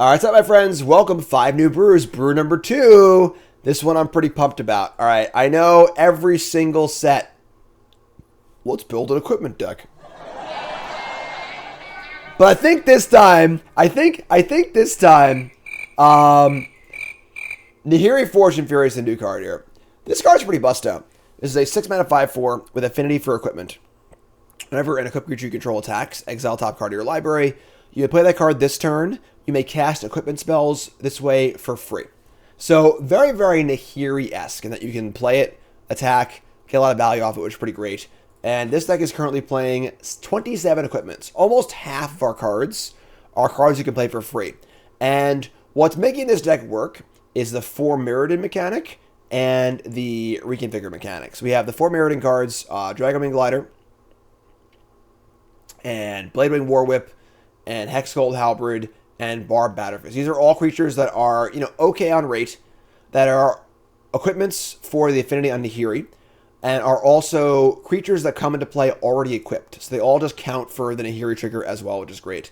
All right, what's up, my friends? Welcome, Five New Brews, brew number 2. This one I'm pretty pumped about. All right, I know every single set. Let's build an equipment deck. But I think this time, Nahiri Fortune Fury is the new card here. This card's pretty bust out. This is a 6-mana 5/4 with Affinity for equipment. Whenever an equipped creature you control attacks, exile top card of your library. You play that card this turn. You may cast equipment spells this way for free. So very, very Nahiri-esque in that you can play it, attack, get a lot of value off it, which is pretty great. And this deck is currently playing 27 equipments. Almost half of our cards are cards you can play for free. And what's making this deck work is the 4 Mirrodin mechanic and the Reconfigure mechanics. We have the 4 Mirrodin cards, Dragonwing Glider, and Bladewing Warwhip, and Hexgold Halberd, and Barb Batterfist. These are all creatures that are, okay on rate, that are equipments for the Affinity on Nahiri, and are also creatures that come into play already equipped. So they all just count for the Nahiri trigger as well, which is great.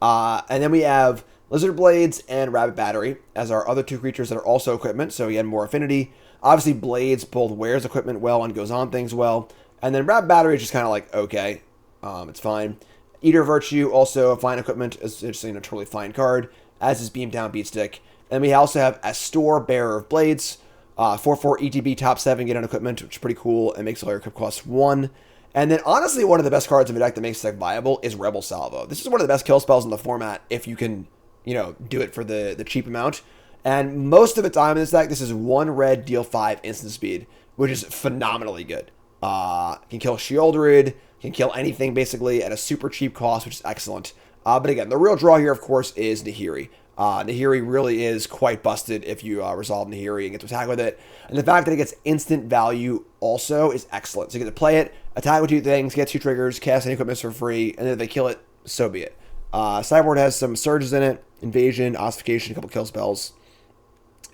And then we have Lizard Blades and Rabbit Battery as our other 2 creatures that are also equipment, so again, more Affinity. Obviously, Blades both wears equipment well and goes on things well. And then Rabbit Battery is just kind of like, okay, it's fine. Eater Virtue, also a fine equipment, is just a totally fine card, as is Beam Down Beatstick. And we also have Astor, Bearer of Blades, 4/4 ETB top 7, get on equipment, which is pretty cool, and makes all your equip costs 1. And then, honestly, one of the best cards in the deck that makes the deck viable is Rebel Salvo. This is one of the best kill spells in the format if you can, do it for the cheap amount. And most of the time in this deck, this is 1 red, deal 5 instant speed, which is phenomenally good. Can kill Sheoldred, can kill anything basically at a super cheap cost, which is excellent. But again, the real draw here, of course, is Nahiri. Nahiri really is quite busted if you resolve Nahiri and get to attack with it. And the fact that it gets instant value also is excellent. So you get to play it, attack with 2 things, get 2 triggers, cast any equipment for free, and then if they kill it, so be it. Sideboard has some surges in it, Invasion, Ossification, a couple kill spells.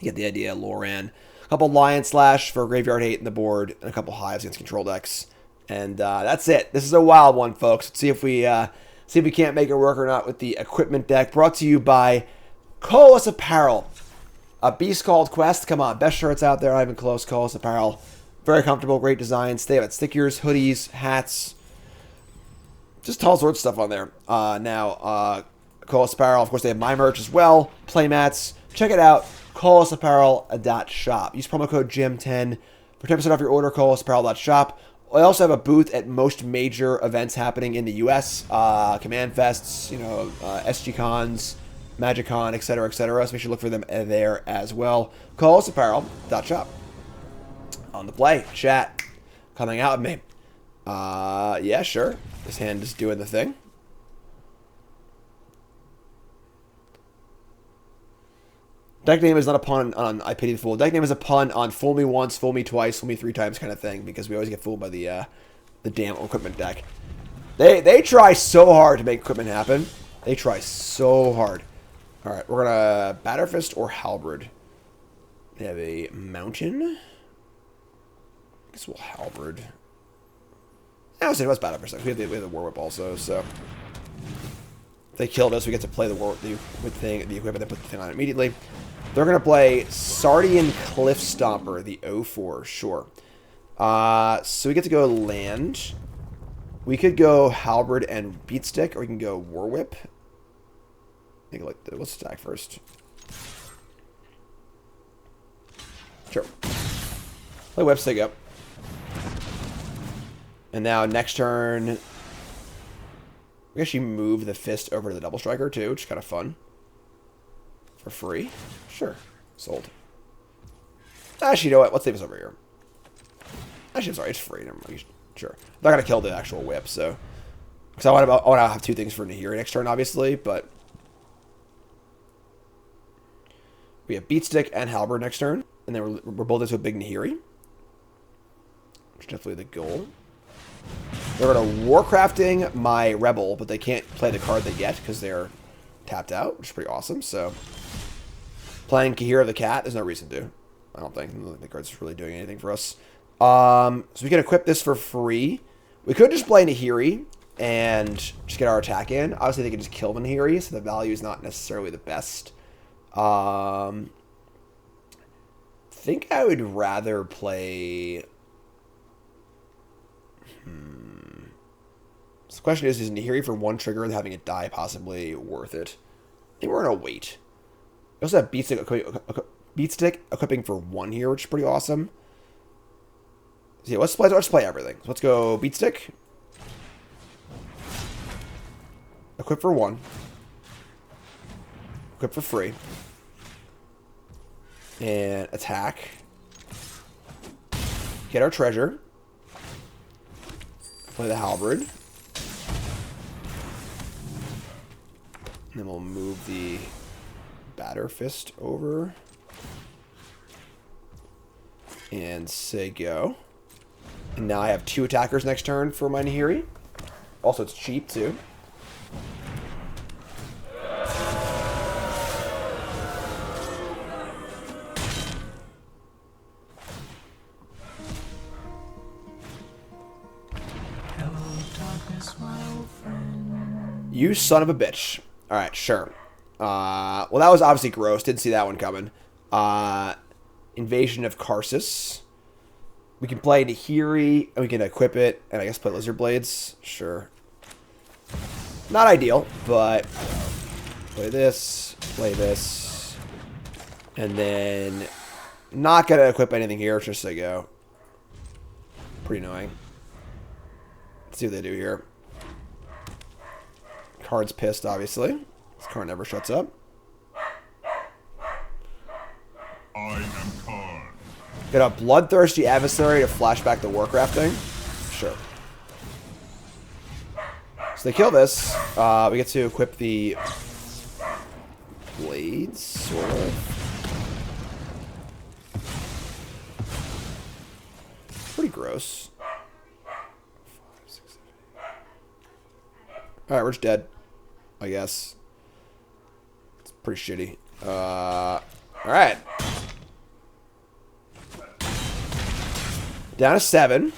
You get the idea, Loran. A couple Lion Slash for Graveyard Hate in the board, and a couple Hives against control decks. And that's it. This is a wild one, folks. Let's see if we can't make it work or not with the equipment deck. Brought to you by Colas Apparel. A beast called Quest. Come on, best shirts out there. Not even close. Colas Apparel. Very comfortable, great designs. They have stickers, hoodies, hats. Just all sorts of stuff on there. Now, Colas Apparel. Of course, they have my merch as well. Playmats. Check it out. ColasApparel.shop. Use promo code GM10 for 10% off your order. ColasApparel.shop. I also have a booth at most major events happening in the U.S. Command Fests, SG Cons, Magic Con, etc., etc. So make sure you look for them there as well. ColasApparel.shop. On the play, chat, coming out with me. Yeah, sure. This hand is doing the thing. Deck name is not a pun on I Pity the Fool. Deck name is a pun on fool me once, fool me twice, fool me 3 times kind of thing, because we always get fooled by the damn equipment deck. They try so hard to make equipment happen. They try so hard. All right, we're gonna Batterfist or Halberd. They have a Mountain. I guess we'll Halberd. I would say it was Batterfist. We have the Warwhip also, so if they killed us, we get to play the equipment, and put the thing on immediately. They're going to play Sardian Cliff Stomper, the 0/4, sure. So we get to go land. We could go Halberd and Beatstick, or we can go Warwhip. I think let's attack first. Sure. Play Whipstick up. And now next turn, we actually move the Fist over to the Double Striker too, which is kind of fun. For free? Sure. Sold. Actually, you know what? Let's leave this over here. Actually, I'm sorry. It's free. Never mind. Sure. I'm not going to kill the actual whip, so. Because I want to have 2 things for Nahiri next turn, obviously, but. We have Beatstick and Halberd next turn. And then we're both into a big Nahiri. Which is definitely the goal. They're going to Warcrafting my Rebel, but they can't play the card they get because they're tapped out, which is pretty awesome. So, playing Kahira the Cat, there's no reason to. I don't think the card's really doing anything for us. So we can equip this for free. We could just play Nahiri and just get our attack in. Obviously, they can just kill Nahiri, so the value is not necessarily the best. I think I would rather play... So the question is Nahiri for one trigger and having it die possibly worth it? I think we're going to wait. We also have Beat Stick equipping for one here, which is pretty awesome. So yeah, let's play everything. So let's go Beat Stick. Equip for one. Equip for free. And attack. Get our treasure. Play the halberd. And then we'll move the batter fist over. And say go. And now I have 2 attackers next turn for my Nahiri. Also, it's cheap too. You son of a bitch. Alright, sure. Well, that was obviously gross. Didn't see that one coming. Invasion of Karsus. We can play Nahiri, and we can equip it, and I guess play Lizard Blades. Sure. Not ideal, but play this, and then not going to equip anything here. Just say go. Pretty annoying. Let's see what they do here. Card's pissed, obviously. This card never shuts up. I am Khan. Get a Bloodthirsty Adversary to flashback the Warcraft thing? Sure. So they kill this. We get to equip the blades, sort of. Pretty gross. Alright, we're just dead. I guess. It's pretty shitty. Alright. Down to 7.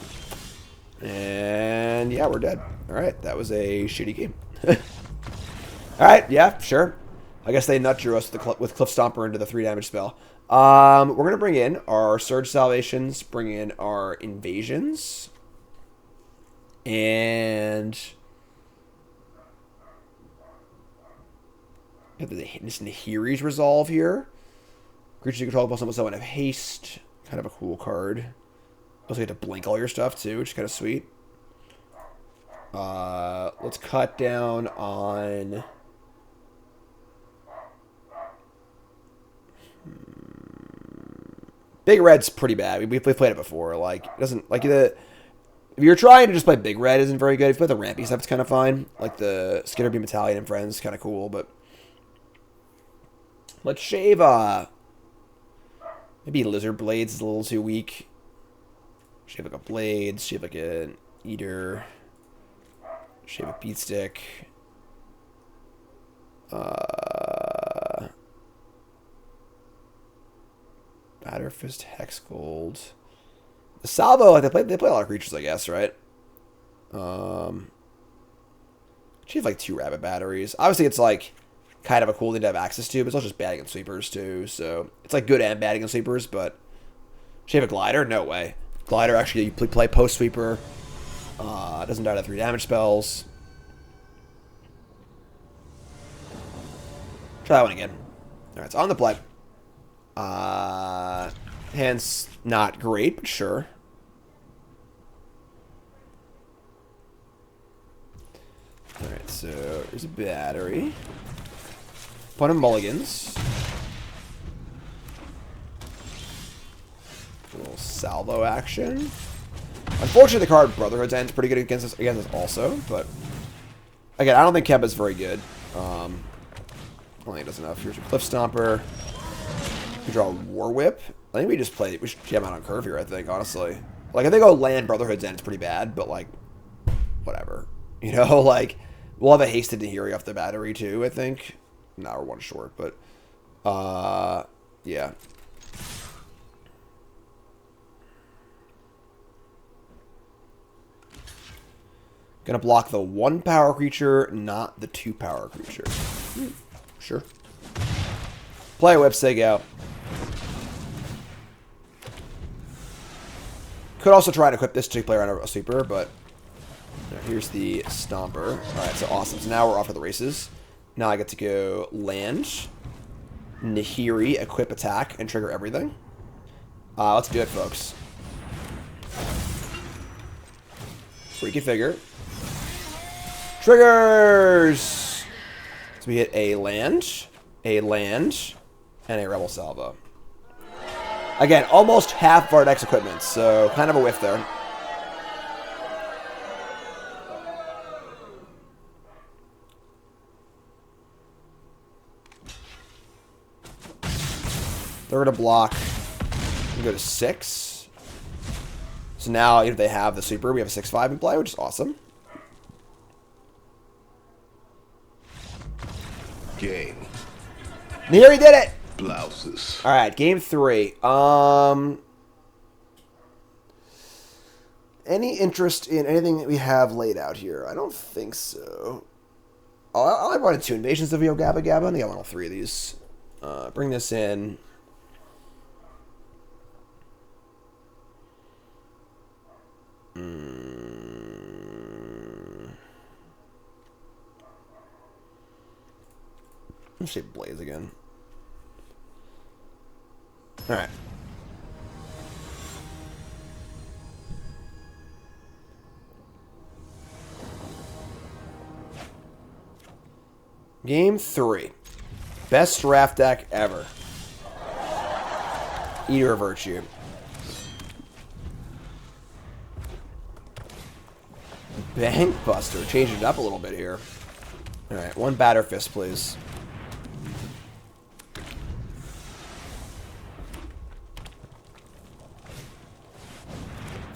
And yeah, we're dead. Alright, that was a shitty game. Alright, yeah, sure. I guess they nut drew us with Cliff Stomper into the 3 damage spell. We're going to bring in our Surge Salvations, bring in our Invasions. And... this Nahiri's Resolve here. Creatures you control plus someone have haste. Kind of a cool card. Also get to blink all your stuff too, which is kind of sweet. Let's cut down on... Big Red's pretty bad. We've played it before. Like, it doesn't... Like, if you're trying to just play Big Red, isn't very good. If you play the Rampy stuff, it's kind of fine. Like, the Skinner Beam Battalion and Friends is kind of cool, but... Let's shave, maybe Lizard Blades is a little too weak. Shave like a Blades, shave like an Eater, shave a Beat Stick. Batter Fist, Hex Gold. The Salvo, like they play a lot of creatures, I guess, right? She have like 2 rabbit batteries. Obviously, it's like kind of a cool thing to have access to, but it's also just bad against sweepers too. So it's like good and bad against sweepers, but she have a Glider? No way. Glider actually you play post sweeper. Doesn't die to 3 damage spells. Try that one again. Alright, it's on the play. Hand's not great, but sure. Alright, so here's a battery. Put in mulligans. A little salvo action. Unfortunately, the card Brotherhood's End is pretty good against us also, but again, I don't think Kemba's very good. I don't think it does enough. Here's a Cliff Stomper. We draw a War Whip. I think we should jam out on curve here, I think, honestly. Like, I think land Brotherhood's End is pretty bad, but like, whatever. You know, like, we'll have a hasted Nahiri off the battery too, I think. Now we're 1 short, but yeah. Gonna block the 1 power creature, not the 2 power creature. Sure. Play Whip, Sig out. Could also try to equip this to play around a sweeper, but here's the Stomper. Alright, so awesome. So now we're off to the races. Now I get to go land, Nahiri, equip attack, and trigger everything. Let's do it, folks. Reconfigure. Triggers! So we hit a land, and a Rebel Salvo. Again, almost half of our deck's equipment, so kind of a whiff there. They're going to block. We go to 6. So now, if they have the super, we have a 6/5 in play, which is awesome. Game. Nahiri did it! Blouses. Alright, game 3. Any interest in anything that we have laid out here? I don't think so. I'll run 2 invasions of Yo Gabba Gabba. I think I want all 3 of these. Bring this in. Let's say Blaze again. Alright. Game 3. Best draft deck ever. Eater of Virtue. Bank Buster. Change it up a little bit here. Alright, 1 Batter Fist, please.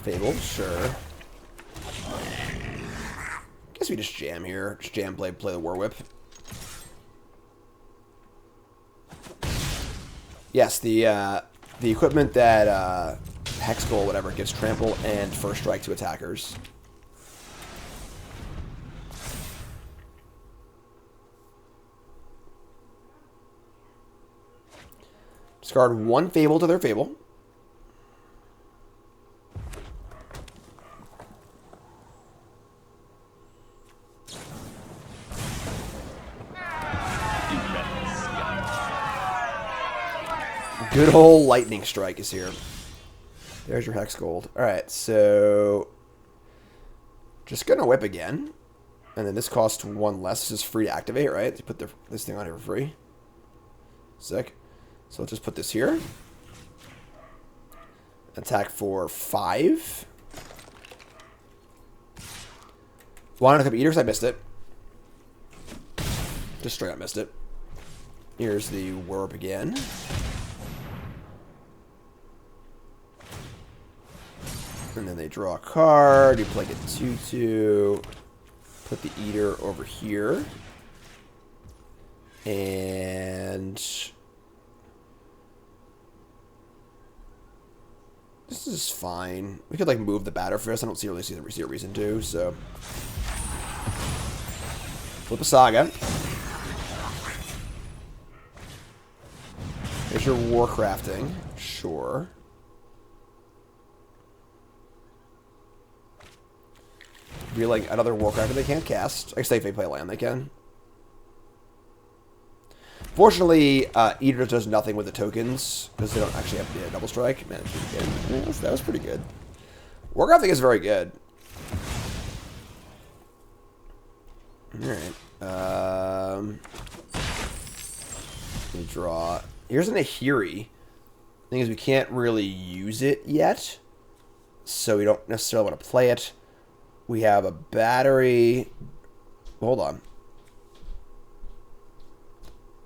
Fable, sure. Guess we just jam here. Just jam, play the War Whip. Yes, the equipment that Hex Goal, whatever, gives trample and first strike to attackers. Discard 1 Fable to their Fable. Good old Lightning Strike is here. There's your Hex Gold. Alright, so just gonna whip again. And then this costs 1 less. This is free to activate, right? You put this thing on here for free. Sick. So let's just put this here. Attack for 5. Wanted to equip Eaters, I missed it. Just straight up missed it. Here's the Warp again. And then they draw a card. You play a 2/2. Put the Eater over here. And this is fine. We could like move the Batter Fist. I don't really see a reason to. So flip a Saga. There's your Warcrafting. Sure. Be like another Warcraft they can't cast. I guess if they play land, they can. Fortunately, Eater does nothing with the tokens because they don't actually have to be a double strike. Man, yeah, that was pretty good. Warcrafting is very good. Alright. We draw. Here's an Nahiri. Thing is, we can't really use it yet, so we don't necessarily want to play it. We have a battery. Hold on.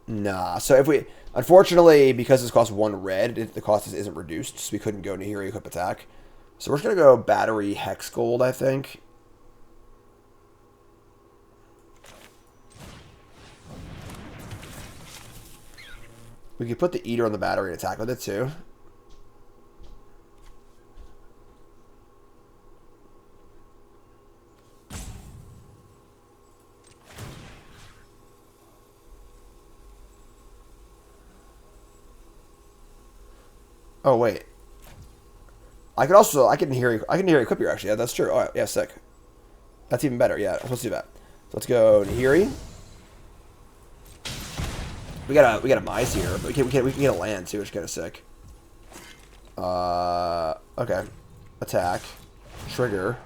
Nah. So if we, unfortunately, because this costs 1 red, the cost isn't reduced, so we couldn't go Nahiri equip attack. So we're just gonna go battery Hex Gold, I think. We could put the Eater on the battery and attack with it too. Oh wait. I can hear equip here actually. Yeah, that's true. Oh yeah, sick. That's even better. Yeah, I'm supposed to do that. So let's go Nihiri. We got a mice here, but we can get a land too, which is kind of sick. Okay. Attack. Trigger.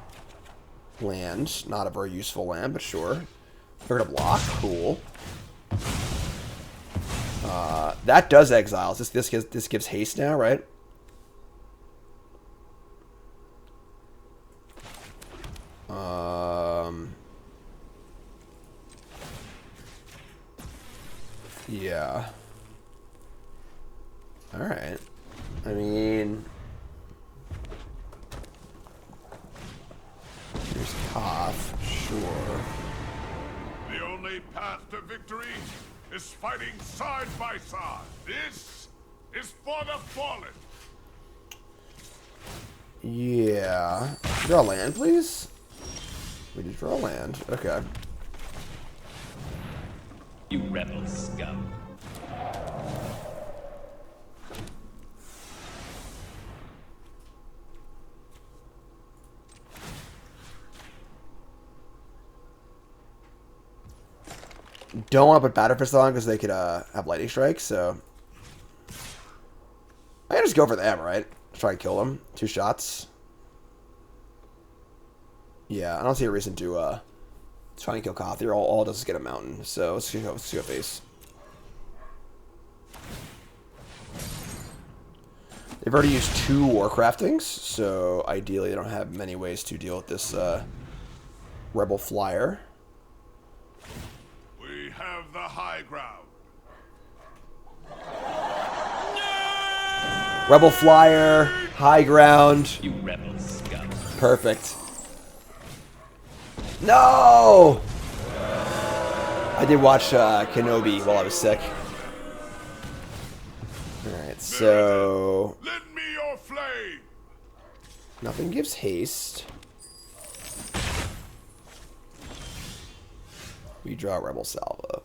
Land. Not a very useful land, but sure. We're gonna block. Cool. That does exile. This gives haste now, right? Yeah. Alright. I mean... Here's Koth. Sure. The only path to victory is fighting side by side. This is for the fallen. Yeah. Draw land, please? We did draw land. Okay. You rebel scum. Don't want to put Batterfist on because they could have lightning strike, so I can just go for them, right? Try and kill them. 2 shots. Yeah, I don't see a reason to try and kill Koth here. All it does is get a mountain, so let's go face. They've already used 2 Warcraftings, so ideally they don't have many ways to deal with this Rebel Flyer. We have the high ground. Rebel Flyer, high ground. You rebel scum. Perfect. No! I did watch Kenobi while I was sick. Alright, so... Lend me your flame. Nothing gives haste. We draw Rebel Salvo.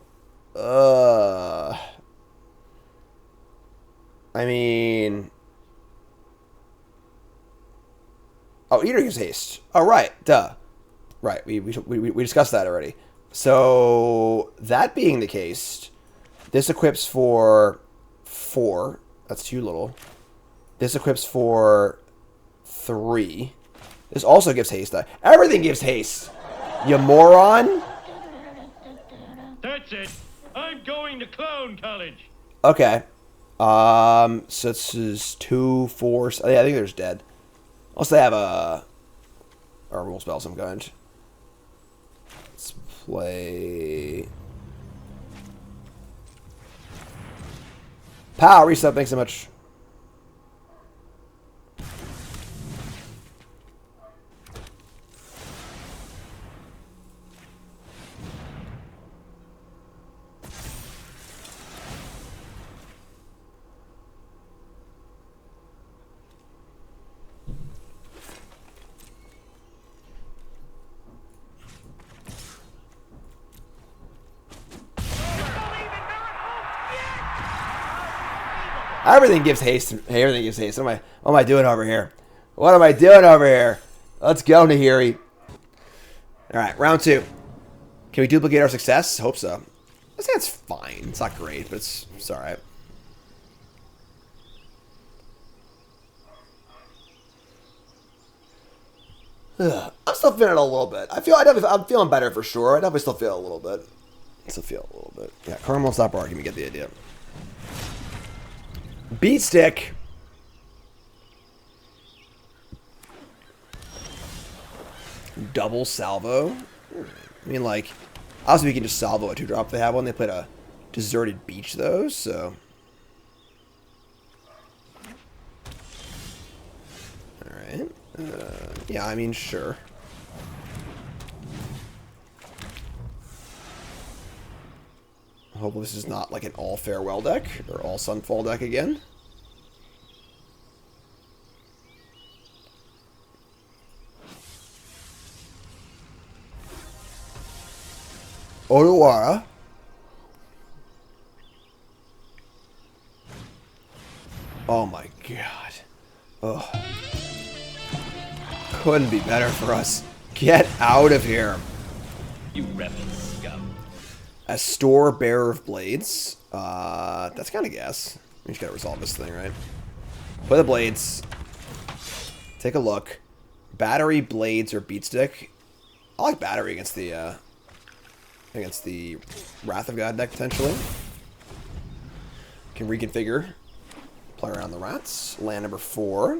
I mean... Oh, Eater gives haste. Oh, right. Duh. Right. We discussed that already. So, that being the case, this equips for 4. That's too little. This equips for 3. This also gives haste. Everything gives haste. You moron. That's it. I'm going to clown college. Okay. So this is 2, 4. Yeah, I think there's dead. Unless they have a rule spell of some kind. Let's play. Pow, reset. Thanks so much. Everything gives haste. Everything gives haste. What am I doing over here? What am I doing over here? Let's go, Nahiri. Alright, round 2. Can we duplicate our success? Hope so. I say it's fine. It's not great, but it's alright. I'm still feeling it a little bit. I'm feeling better for sure. I definitely still feel a little bit. Yeah, Carmel, stop arguing. You get the idea. Beat stick. Double salvo. I mean, like, obviously we can just salvo a 2-drop if they have one. They played a deserted beach, though, so. Alright. Yeah, I mean, sure. Hopefully this is not like an all farewell deck or all sunfall deck again. Odawara. Oh my god. Ugh. Couldn't be better for us. Get out of here. You rebel scum. A store bearer of blades. That's kind of gas. We just gotta resolve this thing, right? Play the blades. Take a look. Battery, blades, or beat stick. I like battery against the Wrath of God deck potentially. Can reconfigure. Play around the rats. Land number 4.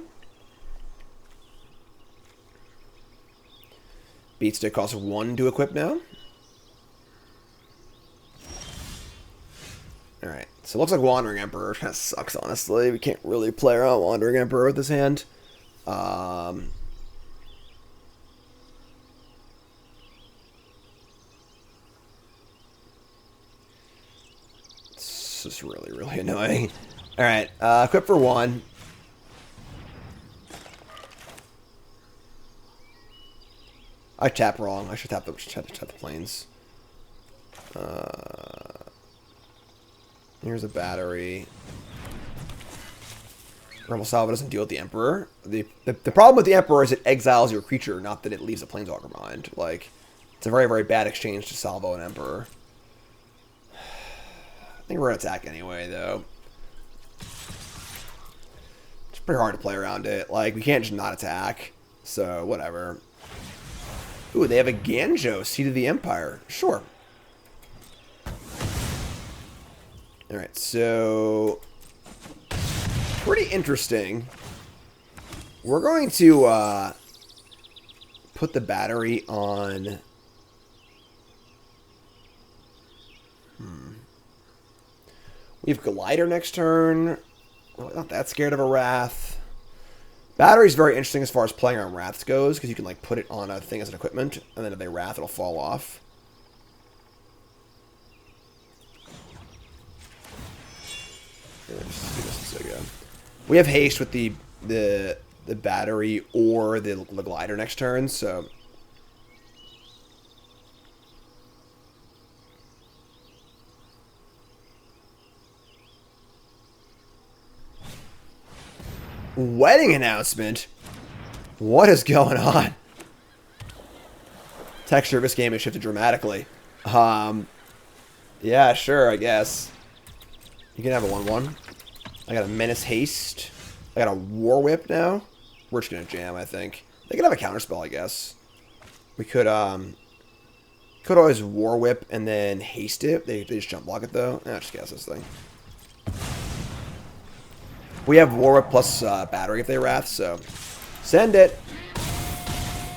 Beat stick costs 1 to equip now. Alright, so it looks like Wandering Emperor kind of sucks, honestly. We can't really play around Wandering Emperor with this hand. It's just really, really annoying. Alright, equip for 1. I tapped wrong. I should tap the planes. Here's a battery. Rebel Salvo doesn't deal with the Emperor. The problem with the Emperor is it exiles your creature, not that it leaves a Planeswalker behind. Like, it's a very, very bad exchange to salvo an Emperor. I think we're going to attack anyway, though. It's pretty hard to play around it. Like, we can't just not attack. So, whatever. Ooh, they have a Ganjo, Seat of the Empire. Sure. Alright, so... pretty interesting. We're going to put the battery on... We have Glider next turn. We're not that scared of a Wrath. Battery's very interesting as far as playing on Wraths goes, because you can like put it on a thing as an equipment, and then if they Wrath, it'll fall off. We have haste with the battery or the glider next turn, so wedding announcement. What is going on? Texture of this game has shifted dramatically. Yeah, sure, I guess. You can have a 1/1. I got a Menace Haste. I got a War Whip now. We're just gonna jam, I think. They could have a counterspell, I guess. We could always War Whip and then haste it. They just jump block it though. Just guess this thing. We have War Whip plus battery if they Wrath, so send it.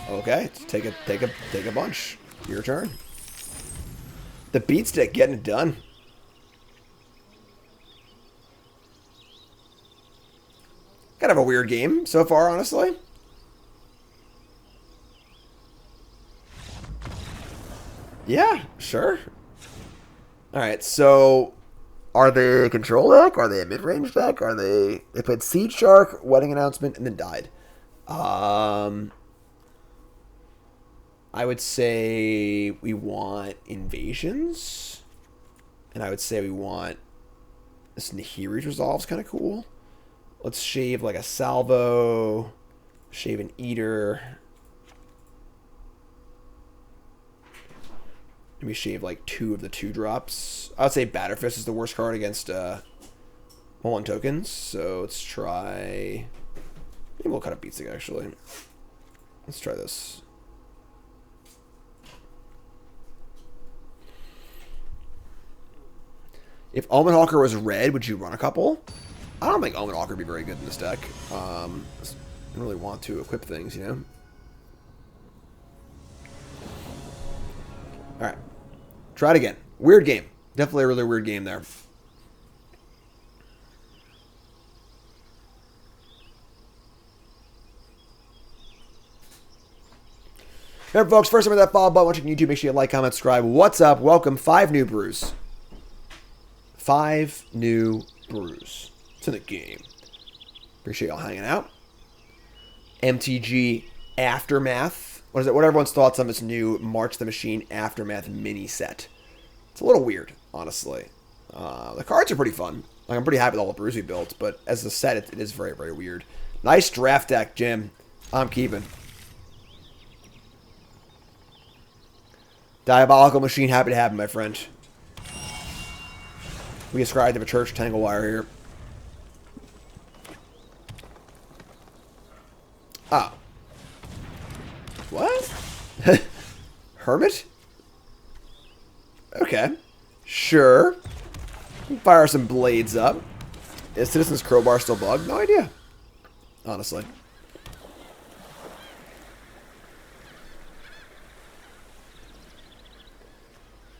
Okay, take a bunch. Your turn. The beat stick getting it done. Kind of a weird game so far, honestly. Yeah, sure. Alright, so are they a control deck? Are they a mid-range deck? Are they played Siege Shark, Wedding Announcement, and then died. I would say we want Invasions. And I would say we want this Nahiri's Resolve's kind of cool. Let's shave like a Salvo. Shave an Eater. Maybe shave like 2 of the 2-drops. I would say Batterfist is the worst card against 1/1 tokens. So let's try... Maybe we'll cut a beat stick actually. Let's try this. If Omen Hawker was red, would you run a couple? I don't think Omen Hawker would be very good in this deck. I don't really want to equip things, you know? Alright. Try it again. Weird game. Definitely a really weird game there. Remember, folks, first time that follow button, watching YouTube, make sure you like, comment, subscribe. What's up? Welcome. 5 New Brews. 5 New Brews. It's in the game. Appreciate y'all hanging out. MTG Aftermath. What is it? What are everyone's thoughts on this new March the Machine Aftermath mini set? It's a little weird, honestly. The cards are pretty fun. Like, I'm pretty happy with all the brews we built, but as a set, it is very, very weird. Nice draft deck, Jim. I'm keeping. Diabolical Machine, happy to have him, my friend. We ascribed to a church tangle wire here. Oh. What? Hermit? Okay. Sure. Fire some blades up. Is Citizen's Crowbar still bugged? No idea. Honestly.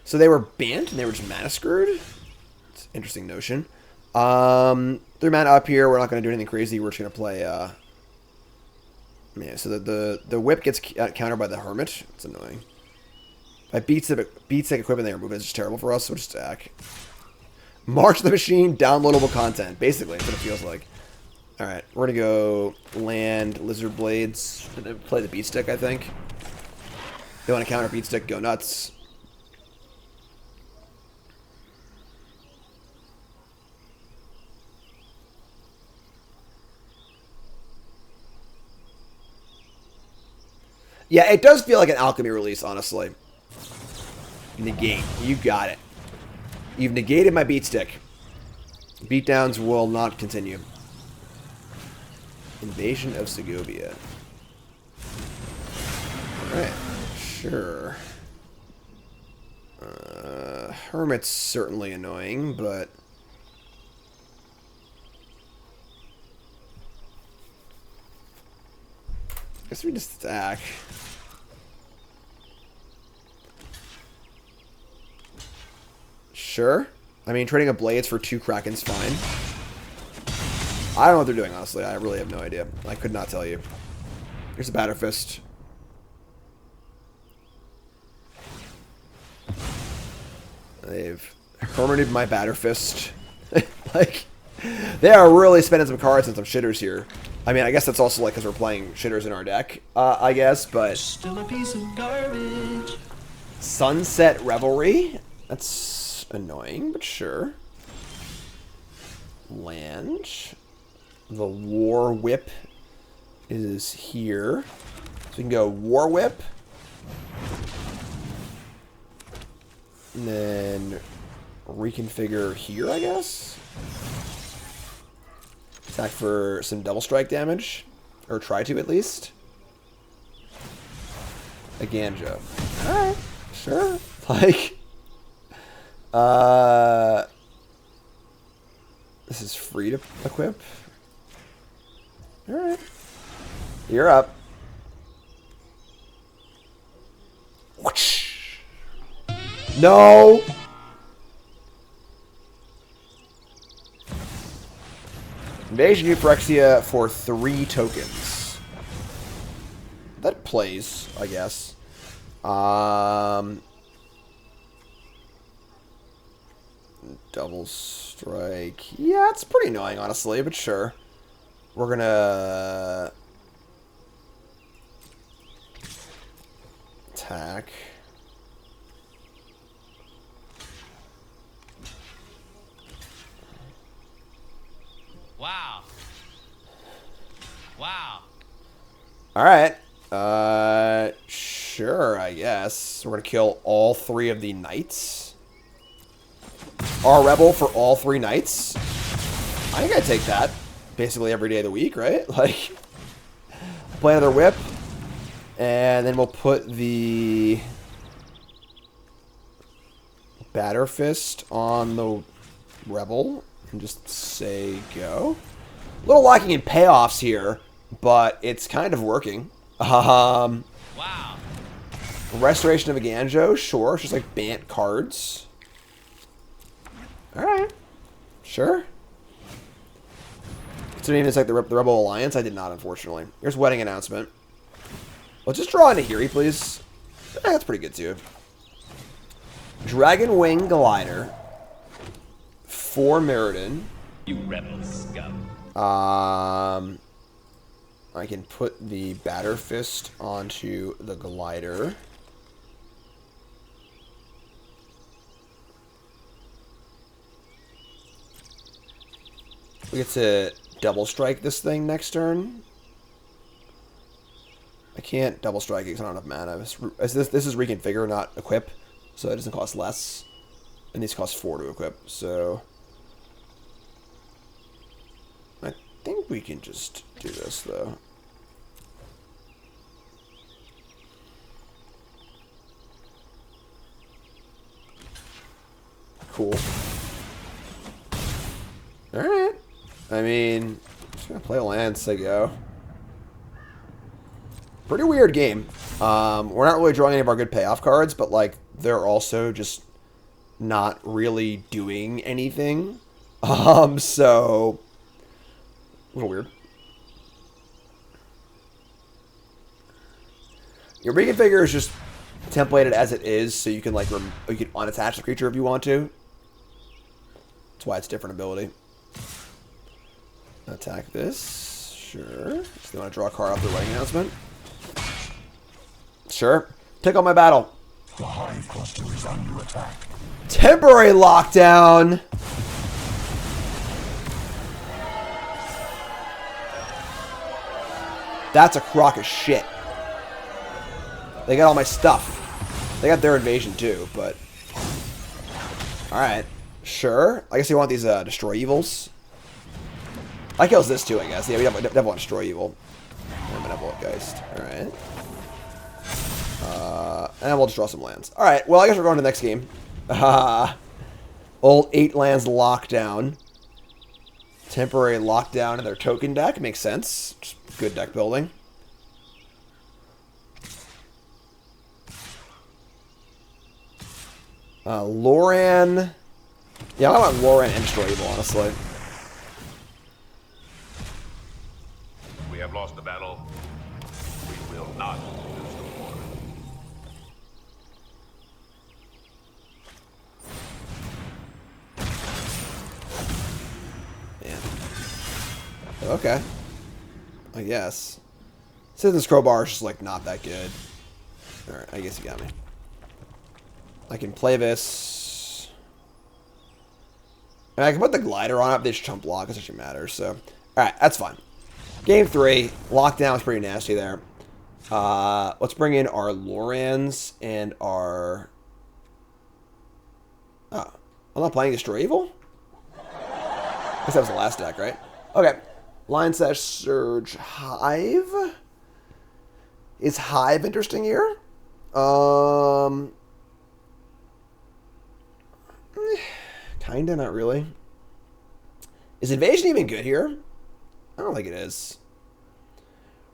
So they were Bant and they were just mana screwed? It's an interesting notion. 3 mana up here. We're not going to do anything crazy. We're just going to play... Yeah, so the whip gets countered by the Hermit. It's annoying. If I beats the equipment they remove, it's just terrible for us, so we'll just stack. March the Machine, downloadable content. Basically, that's what it feels like. Alright, we're going to go land Lizard Blades. And then play the Beat Stick, I think. They want to counter Beat Stick, go nuts. Yeah, it does feel like an alchemy release, honestly. Negate. You got it. You've negated my beat stick. Beatdowns will not continue. Invasion of Segovia. Alright. Sure. Hermit's certainly annoying, but... I guess we just attack. Sure. I mean, trading a Blades for 2 Kraken's fine. I don't know what they're doing, honestly. I really have no idea. I could not tell you. Here's a Batter Fist. They've hermited my Batter Fist. Like, they are really spending some cards and some shitters here. I mean, I guess that's also like because we're playing shitters in our deck, I guess, but... Still a piece of garbage. Sunset Revelry? That's annoying, but sure. Land. The War Whip is here. So we can go War Whip. And then reconfigure here, I guess. Attack for some double strike damage. Or try to, at least. A Ganjo. Alright, sure. Like... This is free to equip. Alright. You're up. Whoosh. No! Invasion Euphorexia for 3 tokens. That plays, I guess. Double strike. Yeah, it's pretty annoying, honestly, but sure. We're gonna... attack. Wow. Wow. Alright. Sure, I guess. We're gonna kill all 3 of the knights. Our rebel for all 3 knights. I think I'd take that. Basically every day of the week, right? Like, play another whip. And then we'll put the Batter Fist on the rebel. And just say go. A little lacking in payoffs here, but it's kind of working. Wow. Restoration of a Ganjo, sure. It's just like Bant cards. Alright. Sure. So even it's like the Rebel Alliance? I did not, unfortunately. Here's Wedding Announcement. Let's just draw into Hiri, please. That's pretty good, too. Dragon Wing Glider. 4 Mirrodin. You rebel scum. I can put the Batter Fist onto the Glider. We get to double strike this thing next turn. I can't double strike it because I don't have mana. This is reconfigure, not equip, so it doesn't cost less. And these cost 4 to equip, so I think we can just do this though. Cool. Alright. I mean, just gonna play lands, say go. Pretty weird game. We're not really drawing any of our good payoff cards, but like they're also just not really doing anything. So a little weird. Your reconfigure is just templated as it is, so you can like you can unattach the creature if you want to. That's why it's different ability. Attack this, sure. So they want to draw a card off the wedding announcement. Sure. Take on my battle. The hive cluster is under attack. Temporary lockdown. That's a crock of shit. They got all my stuff. They got their invasion too, but alright. Sure. I guess they want these destroy evils. I kills this too, I guess. Yeah, we definitely want destroy evil. And benevolent geist. Alright. And we'll just draw some lands. Alright, well I guess we're going to the next game. Old 8 lands lockdown. Temporary lockdown in their token deck. Makes sense. Just good deck building. Loran. Yeah, I want Loran and destroy evil, honestly. We have lost the battle. We will not lose the war. Yeah. Okay. I guess. Citizen's Crowbar is just like not that good. Alright, I guess you got me. I can play this. And I can put the glider on it, they just chump block, it actually matters, so. Alright, that's fine. Game 3. Lockdown is pretty nasty there. Let's bring in our Lorans and our... Oh. I'm not playing Destroy Evil? I guess that was the last deck, right? Okay. Line Sash Surge Hive. Is Hive interesting here? Kinda, not really. Is Invasion even good here? I don't think it is.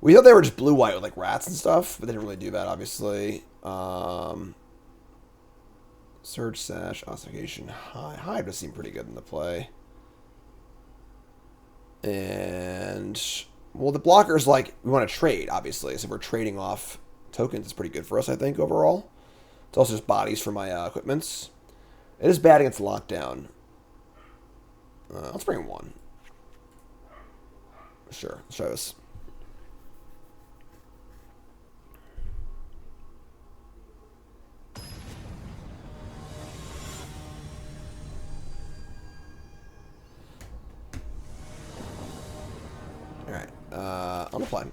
We thought they were just blue-white with like rats and stuff, but they didn't really do that, obviously. Surge Sash, Ossification, Hive does seem pretty good in the play. And, well, the blocker's like, we want to trade, obviously. So if we're trading off tokens, it's pretty good for us, I think, overall. It's also just bodies for my equipments. It is bad against lockdown. Let's bring in 1. Sure, let's try this. Alright, I'm applying.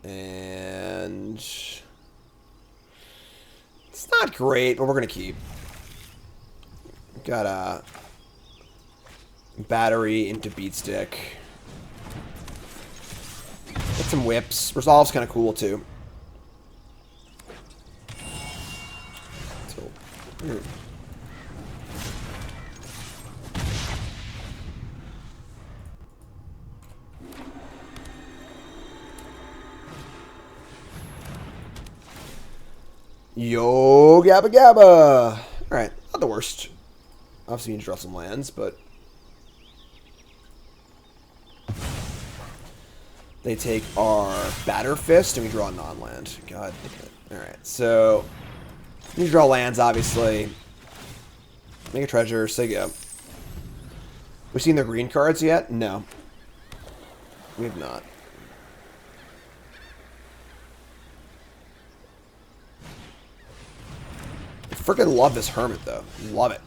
And it's not great, but we're gonna keep. Got a battery into beatstick. Get some whips. Resolve's kind of cool too. So, Yo, Gabba Gabba! Alright, not the worst. Obviously, you need to draw some lands, but... They take our Batter Fist, and we draw a non-land. God damn it. Alright, so... You need to draw lands, obviously. Make a treasure, say go. We've seen the green cards yet? No. We have not. I freaking love this Hermit, though. Love it.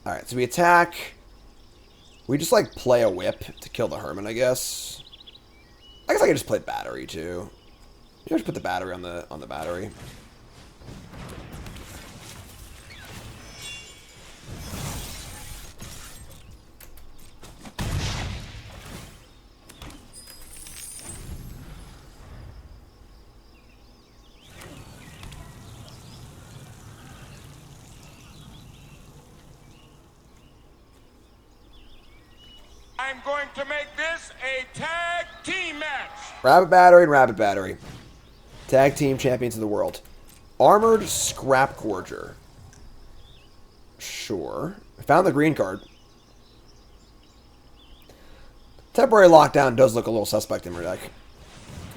Alright, so we attack. We just, like, play a whip to kill the Hermit, I guess. I guess I could just play battery, too. Just put the battery on the battery. I'm going to make this a tag team match. Rabbit battery and rabbit battery. Tag team champions of the world. Armored scrap gorger. Sure. I found the green card. Temporary lockdown does look a little suspect in my deck.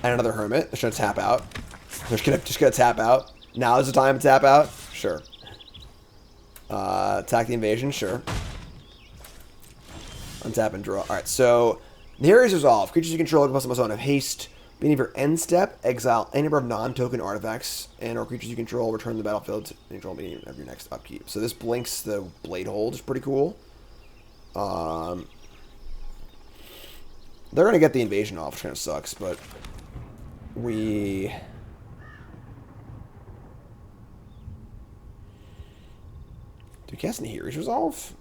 And another hermit. They're going to tap out. They're just gonna tap out. Now is the time to tap out? Sure. Attack the invasion? Sure. Untap and draw. Alright, so here is resolve. Creatures you control can plus one of haste. Beginning of your end step, exile any number of non-token artifacts and or creatures you control, return to the battlefield to control beginning of your next upkeep. So this blinks the blade hold, is pretty cool. They're gonna get the invasion off, which kind of sucks, but we do we cast Nahiri's resolve?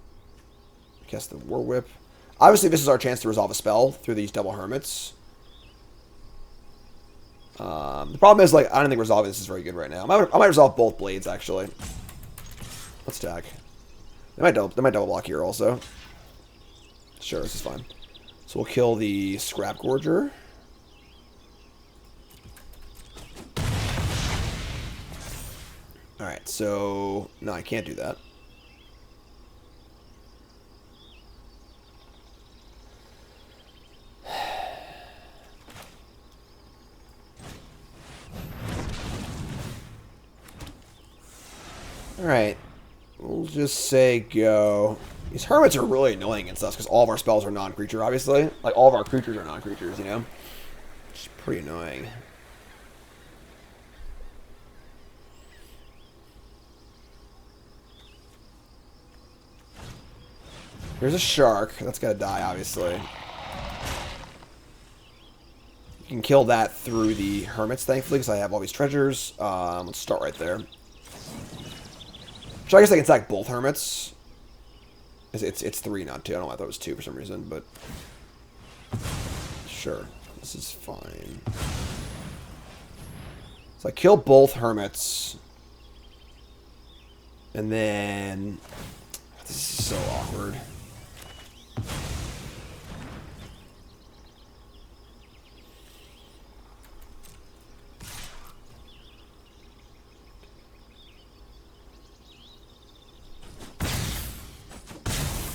Cast the War Whip. Obviously, this is our chance to resolve a spell through these double hermits. The problem is, like, I don't think resolving this is very good right now. I might resolve both blades, actually. Let's attack. They might double block here also. Sure, this is fine. So we'll kill the Scrap Gorger. Alright, so no, I can't do that. Alright, we'll just say go. These hermits are really annoying against us because all of our spells are non-creature, obviously. Like, all of our creatures are non-creatures, you know? It's pretty annoying. Here's a shark. That's gotta die, obviously. You can kill that through the hermits, thankfully, because I have all these treasures. Let's start right there. So I guess I can attack both hermits. It's 3, not 2. I don't know why I thought it was 2 for some reason, but sure. This is fine. So I kill both hermits. And then this is so awkward.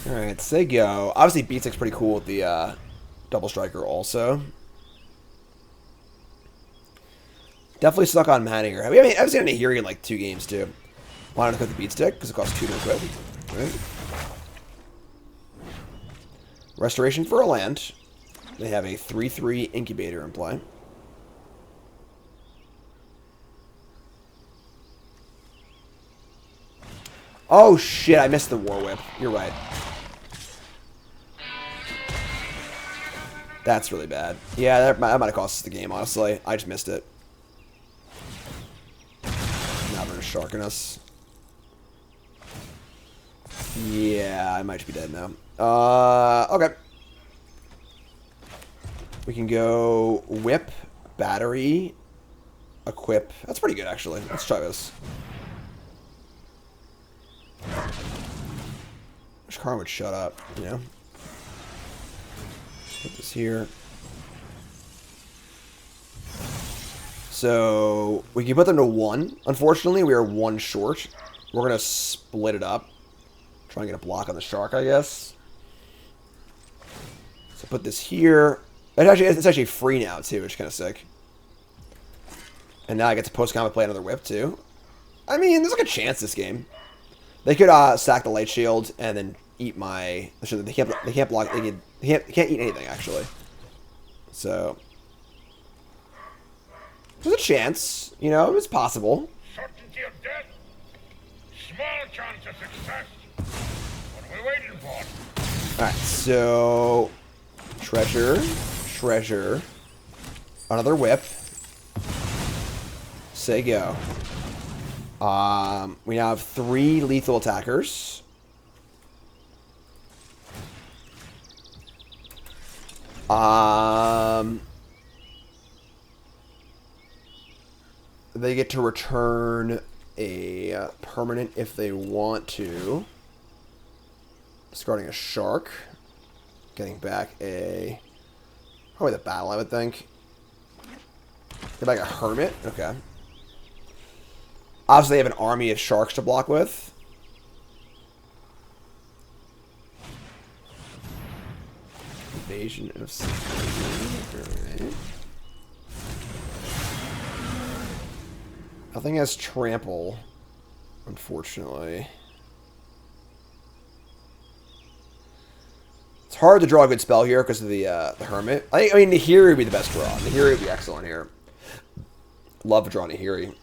Alright, say go. Obviously, B6's pretty cool with the double striker also. Definitely stuck on mana here. I mean, I've seen Nahiri in like 2 games too. Why not equip the beat stick? Because it costs 2 to equip. Right? Restoration for a land. They have a 3/3 incubator in play. Oh shit, I missed the War Whip. You're right. That's really bad. Yeah, that might have cost us the game, honestly. I just missed it. Now they're gonna sharken us. Yeah, I might just be dead now. Okay. We can go whip, battery, equip. That's pretty good, actually. Let's try this. Wish Karn would shut up, you know? Put this here. So, we can put them to 1. Unfortunately, we are 1 short. We're going to split it up. Try and get a block on the shark, I guess. So put this here. It's actually free now, too, which is kind of sick. And now I get to post-combat play another whip, too. I mean, there's like a chance this game. They could stack the light shield and then eat my. They can't block. They can't eat anything actually. So there's a chance, you know, it's possible. Certainty of death. Small chance of success. What are we waiting for? Alright, so treasure, another whip. Say go. We now have 3 lethal attackers. They get to return a permanent if they want to. Discarding a shark. Getting back a... Probably the battle, I would think. Get back a hermit. Okay. Obviously, they have an army of sharks to block with. Invasion of Sea. Alright. Nothing has trample, unfortunately. It's hard to draw a good spell here because of the hermit. I mean, Nahiri would be the best draw. Nahiri would be excellent here. Love to draw Nahiri.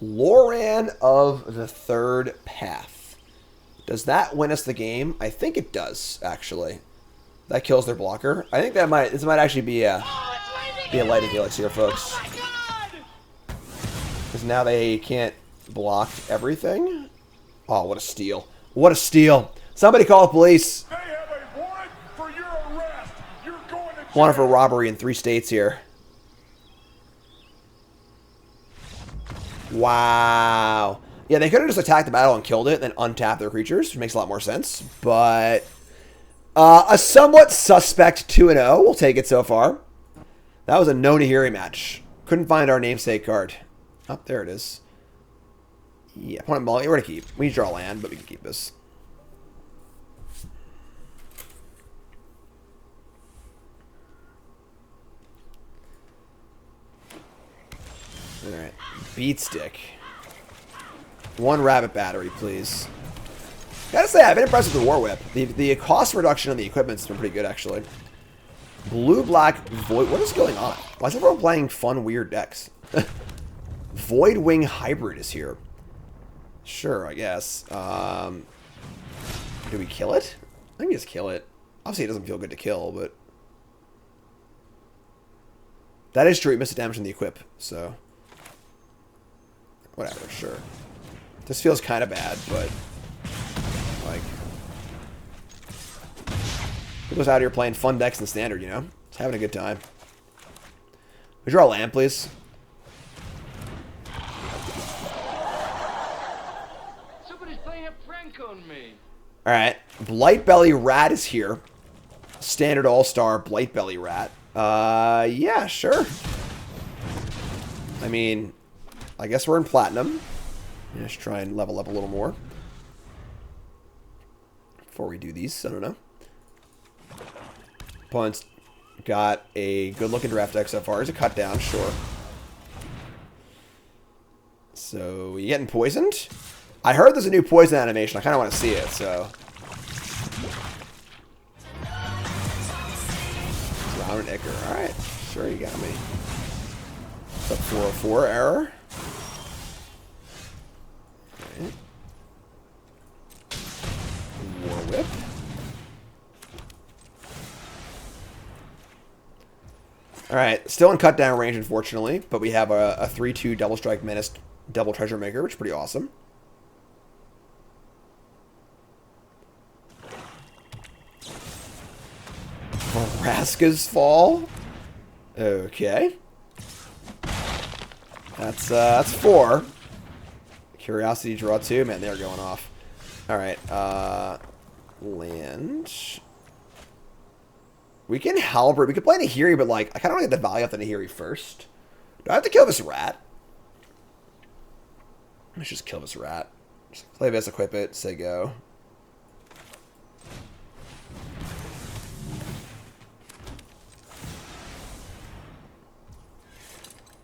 Loran of the Third Path. Does that win us the game? I think it does, actually. That kills their blocker. I think this might actually be a lightning helix here, folks. Because now they can't block everything. Oh, what a steal. What a steal. Somebody call the police. They have a warrant for your arrest. You're going to jail. Warrant for robbery in 3 states here. Wow. Yeah, they could have just attacked the battle and killed it, and then untapped their creatures, which makes a lot more sense. But a somewhat suspect 2-0. We'll take it so far. That was a no Nahiri match. Couldn't find our namesake card. Oh, there it is. Yeah, opponent ball. We're to keep. We need to draw land, but we can keep this. Alright. Beat stick. 1 rabbit battery, please. Gotta say, I've been impressed with the War Whip. The cost reduction on the equipment's been pretty good, actually. Blue-black Void... What is going on? Why is everyone playing fun, weird decks? Void Wing Hybrid is here. Sure, I guess. Do we kill it? I think we just kill it. Obviously, it doesn't feel good to kill, but... That is true. It missed damage on the equip, so... Whatever, sure. This feels kind of bad, but... Like... Who's out here playing fun decks in Standard, you know? Just having a good time. We draw a land, please. Somebody's playing a prank on me. Alright. Blightbelly Rat is here. Standard All-Star Blightbelly Rat. Yeah, sure. I mean, I guess we're in Platinum. Let's try and level up a little more. Before we do these, I don't know. Opponent's got a good-looking draft deck so far. It's a cut down, sure. So, you getting poisoned? I heard there's a new poison animation. I kind of want to see it, so... Round and Icker. Alright. Sure, you got me. What's up, 404 error? Alright. War Whip. Alright, still in cut down range, unfortunately, but we have a 3-2 Double Strike Menace Double Treasure Maker, which is pretty awesome. Vraska's Fall. Okay. That's 4. Curiosity draw 2. Man, they're going off. Alright, land. We can Halberd. We could play Nahiri, but like I kinda wanna get the value off the Nahiri first. Do I have to kill this rat? Let's just kill this rat. Just play this, equip it, say go.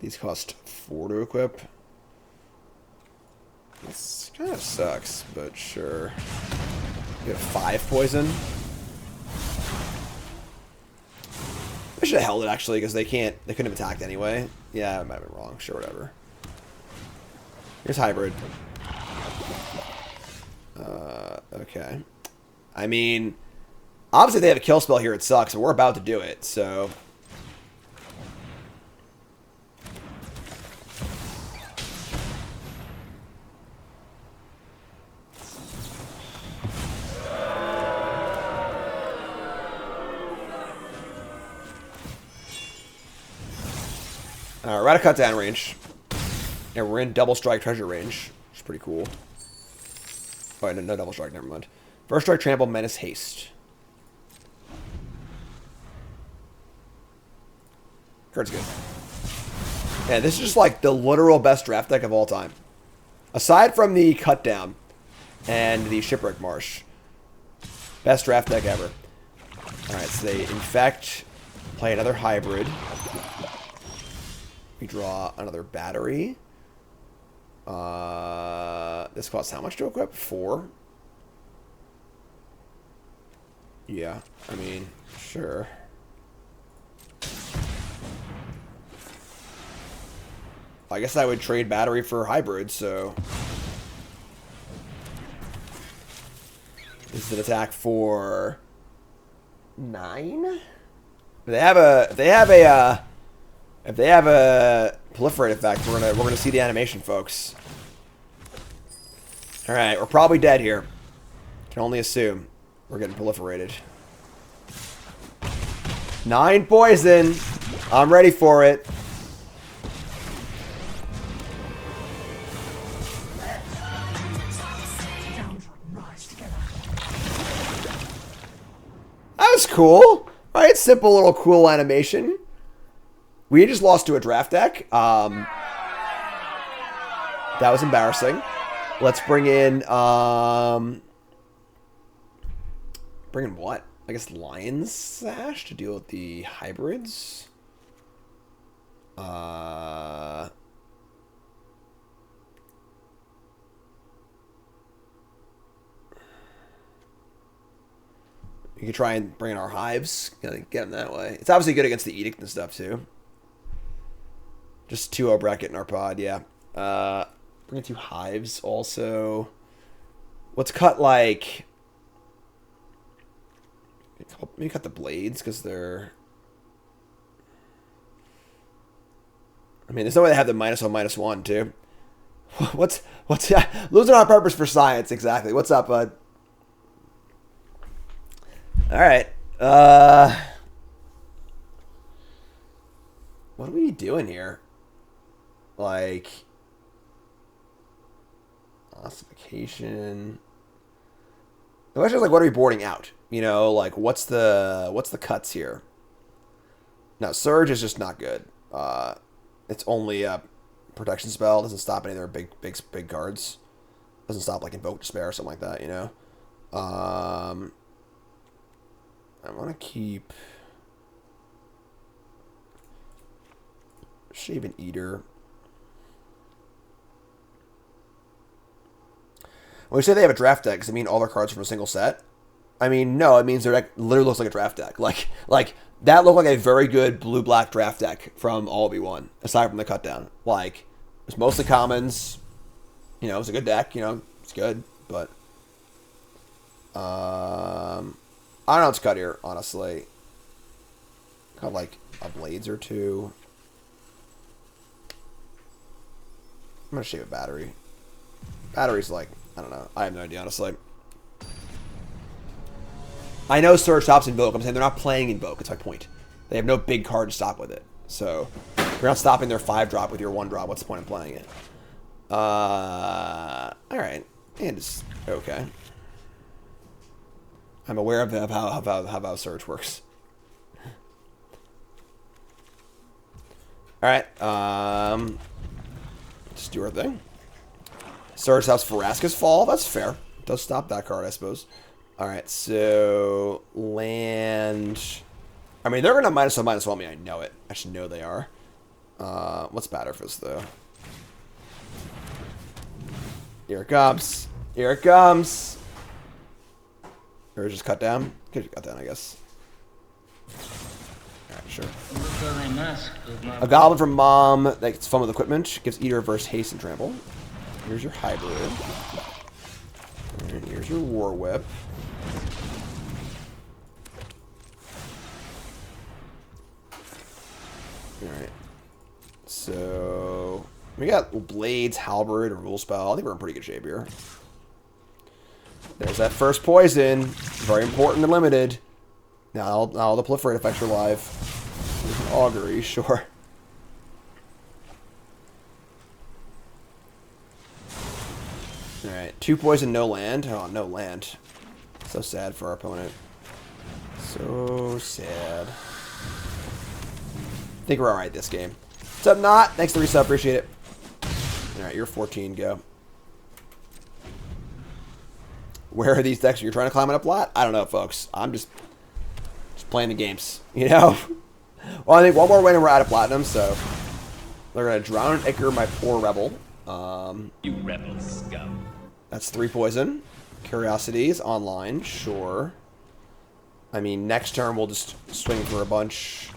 These cost 4 to equip. This kind of sucks, but sure. You have 5 poison. should have held it actually because they couldn't have attacked anyway. Yeah, I might have been wrong. Sure, whatever. Here's hybrid. Okay. I mean, obviously they have a kill spell here. It sucks, but we're about to do it, so. Alright, we're at a cut down range. And we're in double strike treasure range, which is pretty cool. Oh, wait, no double strike, never mind. First strike, trample, menace, haste. Card's good. Yeah, this is just like the literal best draft deck of all time. Aside from the cut down and the shipwreck marsh. Best draft deck ever. Alright, so they infect, play another hybrid. We draw another battery. This costs how much to equip? 4? Yeah, I mean, sure. I guess I would trade battery for hybrid, so. This is an attack for 9? If they have a proliferate effect, we're gonna see the animation, folks. All right, we're probably dead here. Can only assume we're getting proliferated. 9 poison. I'm ready for it. That was cool. All right, simple little cool animation. We just lost to a draft deck. That was embarrassing. Let's bring in what? I guess Lion's Sash to deal with the hybrids. You could try and bring in our hives. Get them that way. It's obviously good against the edict and stuff too. Just 2-0 bracket in our pod, yeah. Bring in 2 hives also. Let's cut like. Maybe cut the blades because they're. I mean, there's no way they have the -1/-1 too. What's losing on purpose for science exactly? What's up, bud? All right. What are we doing here? Like ossification. The question is like, what are we boarding out? You know, like what's the cuts here? No, Surge is just not good. It's only a protection spell. Doesn't stop any of their big cards. Doesn't stop like Invoke Despair or something like that. You know. I want to keep Shaven Eater. When we say they have a draft deck, does it mean all their cards from a single set? I mean, no, it means their deck literally looks like a draft deck. Like that looked like a very good blue-black draft deck from all B1, aside from the cut down. Like, it's mostly commons. You know, it's a good deck, you know, it's good, but I don't know what's cut here, honestly. Got like a blades or 2. I'm gonna shave a battery. Battery's like, I don't know. I have no idea, honestly. I know Surge stops Invoke. I'm saying they're not playing Invoke. It's my point. They have no big card to stop with it. So, if you're not stopping their 5-drop with your 1-drop, what's the point of playing it? Alright. And it's okay. I'm aware of how Surge works. Alright. Just do our thing. Surge stops Vraska's Fall. That's fair. Does stop that card, I suppose. Alright, so land. I mean, they're gonna -1/-1 me. I know it. I should know they are. What's better for this though? Here it comes. Here it comes. Or just cut down. Could cut down, I guess. Sure. Mask does not A goblin from Mom that gets fun with equipment. Gives Eater reverse haste and trample. Here's your hybrid. And here's your war whip. Alright. So we got blades, halberd, and rule spell. I think we're in pretty good shape here. There's that first poison. Very important and limited. Now the proliferate effects are live. Augury, sure. Alright, 2 poison, no land. Oh, no land. So sad for our opponent. So sad. I think we're alright this game. What's up, Not? Thanks for the resub, appreciate it. Alright, you're 14, go. Where are these decks? You're trying to climb it up a lot? I don't know, folks. I'm just playing the games, you know? Well, I think one more win and we're out of platinum, so they're going to drown and Icker my poor rebel. You rebel scum. That's 3 poison. Curiosities online, sure. I mean, next turn we'll just swing for a bunch.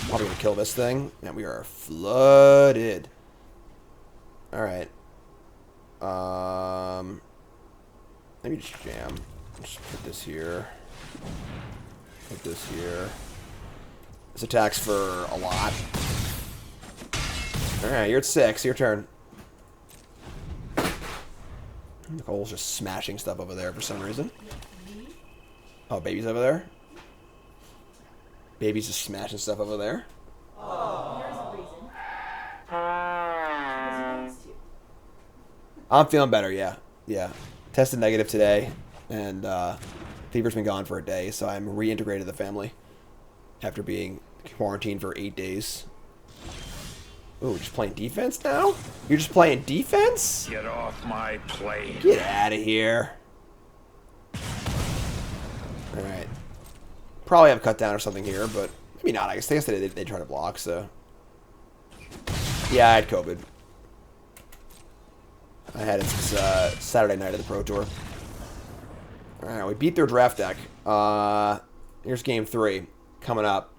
Probably going to kill this thing. And we are flooded. Alright. Let me just jam. Just put this here. Put this here. This attacks for a lot. Alright, you're at 6. Your turn. Nicole's just smashing stuff over there for some reason. Oh, baby's over there? Baby's just smashing stuff over there. I'm feeling better, yeah. Yeah. Tested negative today, and fever's been gone for a day, so I'm reintegrated the family after being quarantined for 8 days. Ooh, just playing defense now? You're just playing defense? Get off my plane. Get out of here. Alright. Probably have a cut down or something here, but maybe not. I guess they try to block, so. Yeah, I had COVID. I had it since Saturday night of the Pro Tour. Alright, we beat their draft deck. Here's game 3 coming up.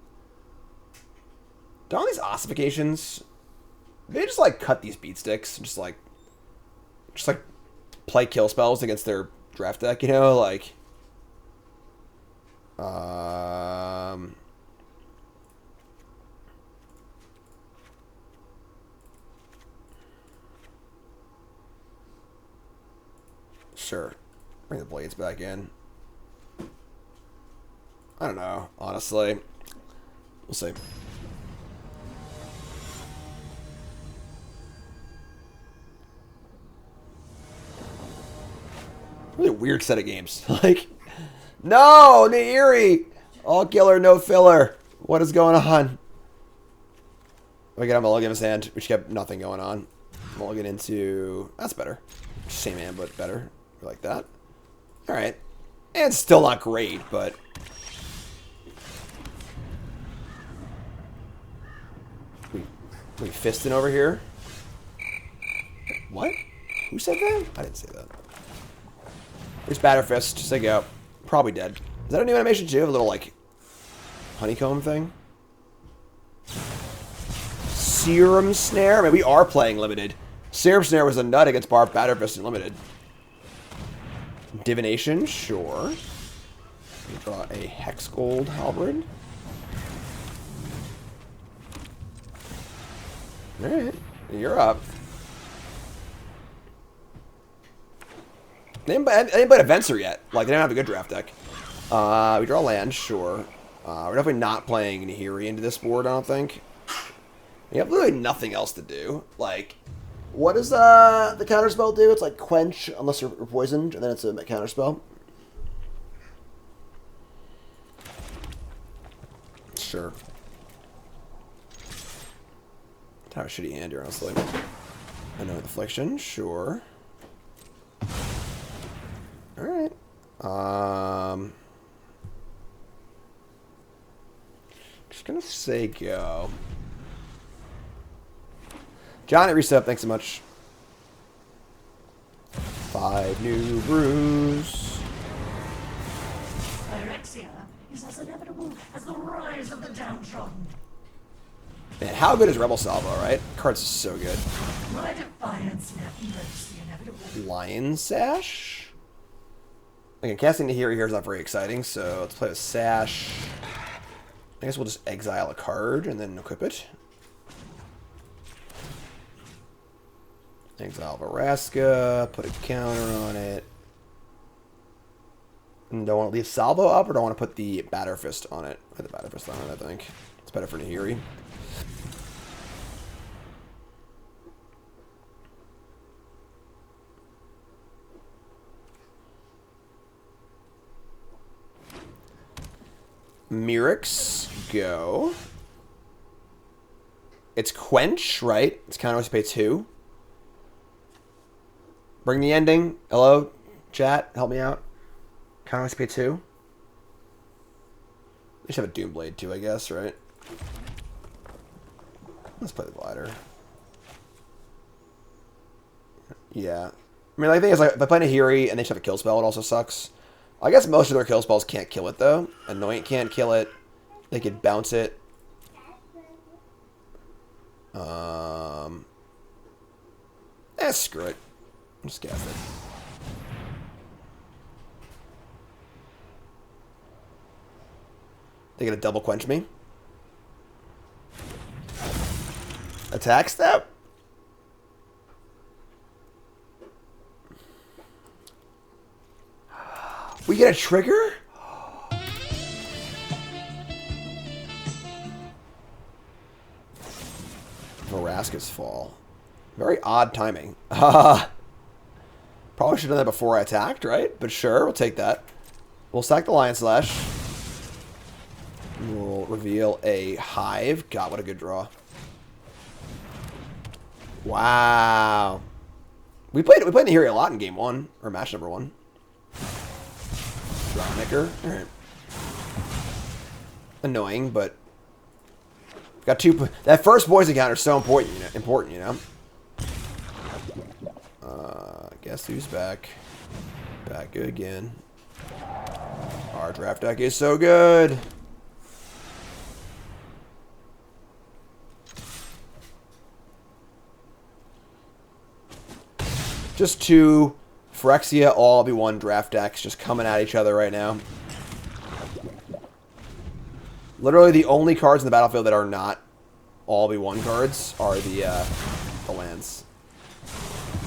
Don't all these ossifications, they just like cut these beat sticks and just like play kill spells against their draft deck, you know, like sure. Bring the blades back in. I don't know, honestly. We'll see. Really weird set of games. Like, no, Nairi! All killer, no filler. What is going on? We got a mulligan in his hand, which kept nothing going on. Mulligan into... That's better. Same hand, but better. We like that. Alright. And still not great, but... We fisting over here? What? Who said that? I didn't say that. Here's Batterfist. Just like go. Probably dead. Is that a new animation too? A little like honeycomb thing? Serum Snare? I mean, we are playing limited. Serum Snare was a nut against Batterfist in limited. Divination? Sure. We draw a Hex Gold Halberd. Alright. You're up. They didn't play a Venser yet. Like, they don't have a good draft deck. We draw land, sure. We're definitely not playing Nahiri into this board, I don't think. We have literally nothing else to do. Like, what does the counterspell do? It's like quench unless you're poisoned, and then it's a counterspell. Sure. Kind of a shitty hand here, honestly. I know Affliction, sure. Alright. Just gonna say go. John at Reset, thanks so much. 5 New Brews. Phyrexia is as inevitable as the rise of the downtrodden. Man, how good is Rebel Salvo, right? Card's so good. My defiance never lives the inevitable. Lion Sash? Again, casting the hero here is not very exciting, so let's play with Sash. I guess we'll just exile a card and then equip it. Exile Varaska, put a counter on it. And do I want to leave Salvo up, or do I want to put the Batter Fist on it? Put the Batter Fist on it, I think. It's better for Nahiri. Mirix, go. It's Quench, right? It's counter to pay 2. Bring the ending. Hello, chat. Help me out. Counter pay 2. They should have a Doomblade too, I guess, right? Let's play the glider. Yeah. I mean, the thing is, like, if I play Nahiri and they should have a kill spell, it also sucks. I guess most of their kill spells can't kill it, though. Annoyant can't kill it. They could bounce it. Screw it. Just cast it. They gonna double quench me? Attack step? We get a trigger? Varaska's fall. Very odd timing. Probably should have done that before I attacked, right? But sure, we'll take that. We'll sack the Lion Slash. We'll reveal a Hive. God, what a good draw. Wow. We played Nahiri a lot in game 1, or match number 1. Drownicker. Alright. Annoying, but got 2. That first poison counter is so important, you know. Guess who's back? Back again. Our draft deck is so good. Just 2 Phyrexia all be 1 draft decks just coming at each other right now. Literally the only cards in the battlefield that are not all be 1 cards are the lands.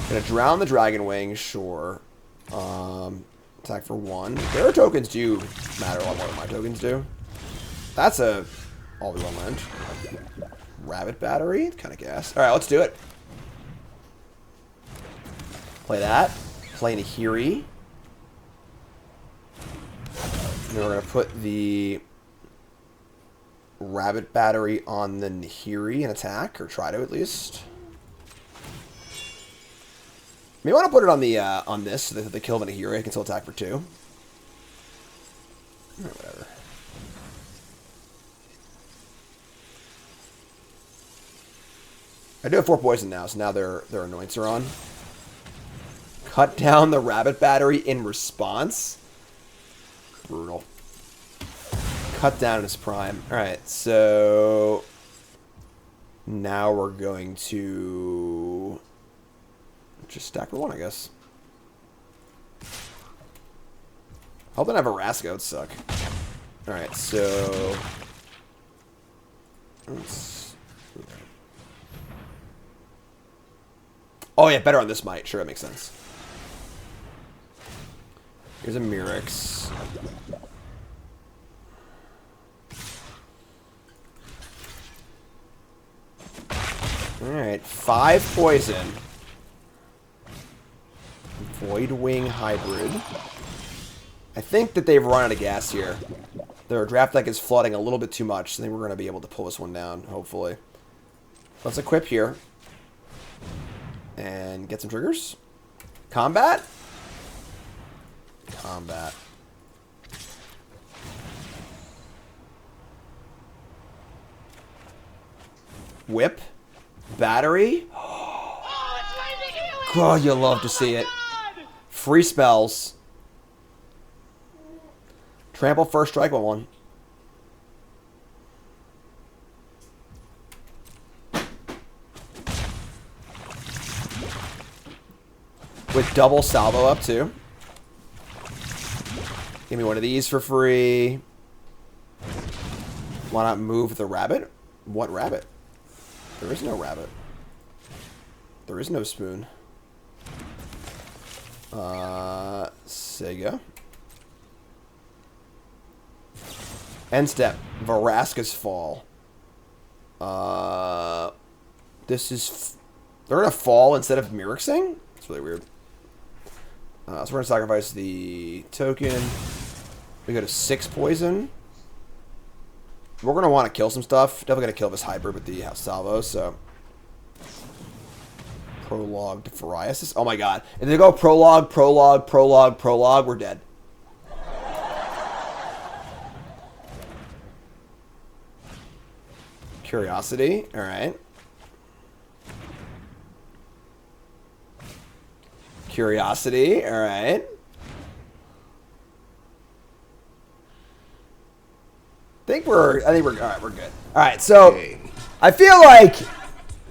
Gonna drown the Dragon Wing, sure. Attack for 1. Their tokens do matter a lot more than my tokens do. That's a all be 1 land. Rabbit Battery, kind of gas. All right, let's do it. Play that. Play Nahiri. And then we're gonna put the Rabbit Battery on the Nahiri and attack, or try to at least. Maybe I want to put it on the on this so that if they kill the Nahiri, I can still attack for 2. Or whatever. I do have 4 poison now, so now their anoints are on. Cut down the Rabbit Battery in response. Brutal. Cut down his prime. Alright, so now we're going to just stack for 1, I guess. Hoping I have a Varaska, it would suck. Alright, so oh yeah, better on this might. Sure, that makes sense. Here's a Mirix. Alright, 5 poison. Void Wing Hybrid. I think that they've run out of gas here. Their draft deck is flooding a little bit too much, so I think we're going to be able to pull this one down, hopefully. Let's equip here. And get some triggers. Combat? Combat. Whip. Battery. God, you love to see it. Free spells. Trample first strike 1/1. with double salvo up too. Give me one of these for free. Why not move the rabbit? What rabbit? There is no rabbit. There is no spoon. Sega. End step. Varaska's Fall. This is... They're going to fall instead of Mirixing? It's really weird. So we're going to sacrifice the token. We go to 6 poison. We're going to want to kill some stuff. Definitely going to kill this hybrid with the salvo, so... Prologue to Psoriasis. Oh my god. If they go prologue, we're dead. Curiosity. Alright. Curiosity. Alright. I think we're alright, we're good. Alright, so I feel like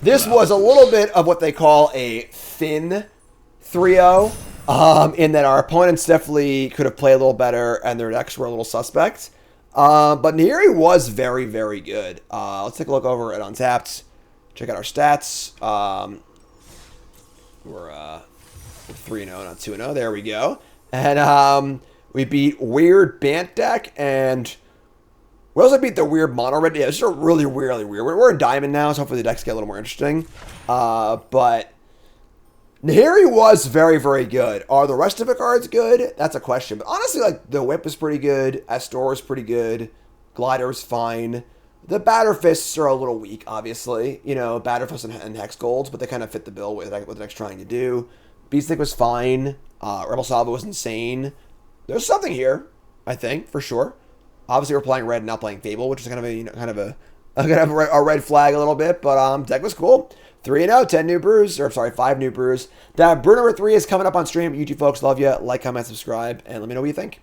this was a little bit of what they call a thin 3-0, in that our opponents definitely could have played a little better and their decks were a little suspect. But Nahiri was very, very good. Let's take a look over at Untapped. Check out our stats. We're 3-0, not 2-0. There we go. And we beat Weird Bant deck, and we also beat the weird mono red. Yeah, it's just really weird. We're in Diamond now, so hopefully the decks get a little more interesting. But Nahiri was very, very good. Are the rest of the cards good? That's a question. But honestly, like, the Whip is pretty good. Astor is pretty good. Glider is fine. The Batter Fists are a little weak, obviously. You know, Batter Fists and Hex Golds, but they kind of fit the bill with what the deck's trying to do. Beast Stick was fine. Rebel Salvo was insane. There's something here, I think, for sure. Obviously, we're playing red and not playing Fable, which is kind of a red flag a little bit. But deck was cool. 3-0, 10 new brews, or sorry, 5 new brews. That brew number 3 is coming up on stream. You two folks, love you. Like, comment, subscribe, and let me know what you think.